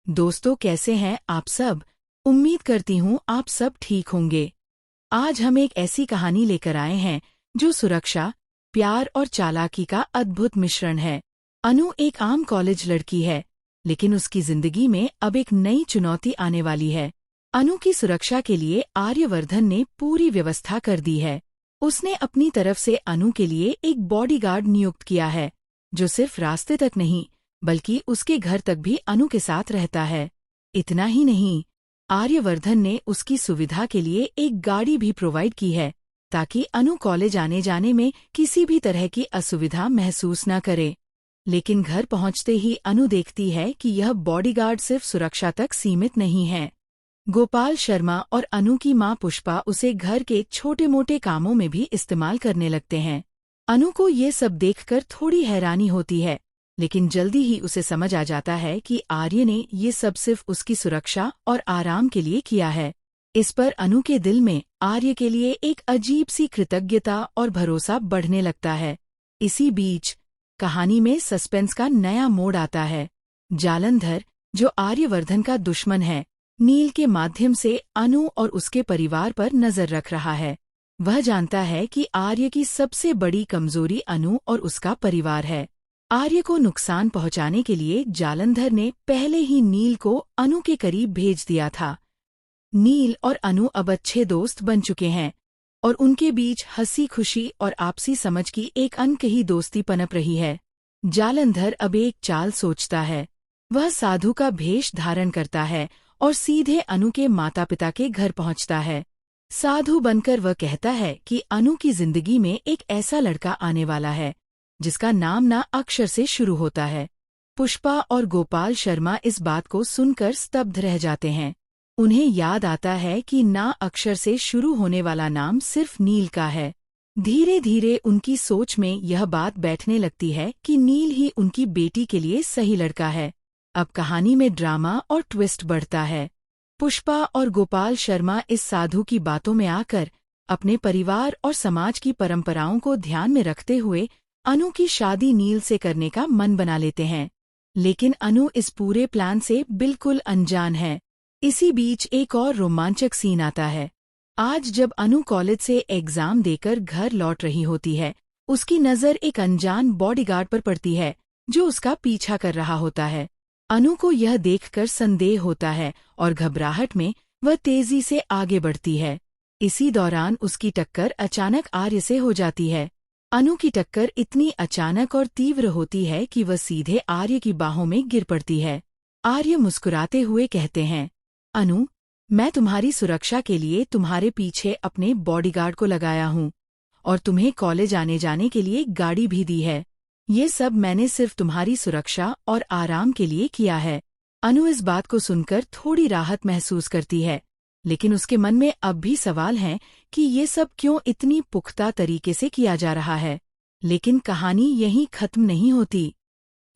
दोस्तों, कैसे हैं आप सब। उम्मीद करती हूँ आप सब ठीक होंगे। आज हम एक ऐसी कहानी लेकर आए हैं जो सुरक्षा, प्यार और चालाकी का अद्भुत मिश्रण है। अनु एक आम कॉलेज लड़की है, लेकिन उसकी जिंदगी में अब एक नई चुनौती आने वाली है। अनु की सुरक्षा के लिए आर्यवर्धन ने पूरी व्यवस्था कर दी है। उसने अपनी तरफ से अनु के लिए एक बॉडीगार्ड नियुक्त किया है, जो सिर्फ रास्ते तक नहीं बल्कि उसके घर तक भी अनु के साथ रहता है। इतना ही नहीं, आर्यवर्धन ने उसकी सुविधा के लिए एक गाड़ी भी प्रोवाइड की है, ताकि अनु कॉलेज आने जाने में किसी भी तरह की असुविधा महसूस न करे। लेकिन घर पहुंचते ही अनु देखती है कि यह बॉडीगार्ड सिर्फ सुरक्षा तक सीमित नहीं है। गोपाल शर्मा और अनु की मां पुष्पा उसे घर के छोटे-मोटे कामों में भी इस्तेमाल करने लगते हैं। अनु को ये सब देखकर थोड़ी हैरानी होती है, लेकिन जल्दी ही उसे समझ आ जाता है कि आर्य ने ये सब सिर्फ उसकी सुरक्षा और आराम के लिए किया है। इस पर अनु के दिल में आर्य के लिए एक अजीब सी कृतज्ञता और भरोसा बढ़ने लगता है। इसी बीच कहानी में सस्पेंस का नया मोड़ आता है। जालंधर, जो आर्यवर्धन का दुश्मन है, नील के माध्यम से अनु और उसके परिवार पर नजर रख रहा है। वह जानता है कि आर्य की सबसे बड़ी कमजोरी अनु और उसका परिवार है। आर्य को नुकसान पहुंचाने के लिए जालंधर ने पहले ही नील को अनु के करीब भेज दिया था। नील और अनु अब अच्छे दोस्त बन चुके हैं और उनके बीच हंसी खुशी और आपसी समझ की एक अनकही दोस्ती पनप रही है। जालंधर अब एक चाल सोचता है। वह साधु का भेष धारण करता है और सीधे अनु के माता पिता के घर पहुंचता है। साधु बनकर वह कहता है कि अनु की जिंदगी में एक ऐसा लड़का आने वाला है जिसका नाम ना अक्षर से शुरू होता है। पुष्पा और गोपाल शर्मा इस बात को सुनकर स्तब्ध रह जाते हैं। उन्हें याद आता है कि ना अक्षर से शुरू होने वाला नाम सिर्फ नील का है। धीरे धीरे उनकी सोच में यह बात बैठने लगती है कि नील ही उनकी बेटी के लिए सही लड़का है। अब कहानी में ड्रामा और ट्विस्ट बढ़ता है। पुष्पा और गोपाल शर्मा इस साधु की बातों में आकर अपने परिवार और समाज की परंपराओं को ध्यान में रखते हुए अनु की शादी नील से करने का मन बना लेते हैं। लेकिन अनु इस पूरे प्लान से बिल्कुल अनजान है। इसी बीच एक और रोमांचक सीन आता है। आज जब अनु कॉलेज से एग्जाम देकर घर लौट रही होती है, उसकी नज़र एक अनजान बॉडीगार्ड पर पड़ती है, जो उसका पीछा कर रहा होता है। अनु को यह देखकर संदेह होता है और घबराहट में वह तेजी से आगे बढ़ती है। इसी दौरान उसकी टक्कर अचानक आर्य से हो जाती है। अनु की टक्कर इतनी अचानक और तीव्र होती है कि वह सीधे आर्य की बाहों में गिर पड़ती है। आर्य मुस्कुराते हुए कहते हैं, अनु, मैं तुम्हारी सुरक्षा के लिए तुम्हारे पीछे अपने बॉडीगार्ड को लगाया हूँ और तुम्हें कॉलेज आने जाने के लिए गाड़ी भी दी है। ये सब मैंने सिर्फ तुम्हारी सुरक्षा और आराम के लिए किया है। अनु इस बात को सुनकर थोड़ी राहत महसूस करती है, लेकिन उसके मन में अब भी सवाल हैं कि ये सब क्यों इतनी पुख्ता तरीके से किया जा रहा है। लेकिन कहानी यहीं खत्म नहीं होती।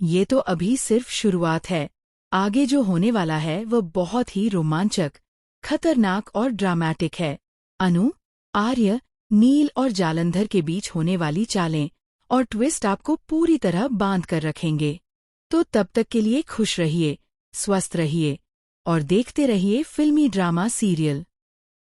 ये तो अभी सिर्फ शुरुआत है। आगे जो होने वाला है वह बहुत ही रोमांचक, खतरनाक और ड्रामेटिक है। अनु, आर्य, नील और जालंधर के बीच होने वाली चालें और ट्विस्ट आपको पूरी तरह बांध कर रखेंगे। तो तब तक के लिए खुश रहिए, स्वस्थ रहिए और देखते रहिए फिल्मी ड्रामा सीरियल।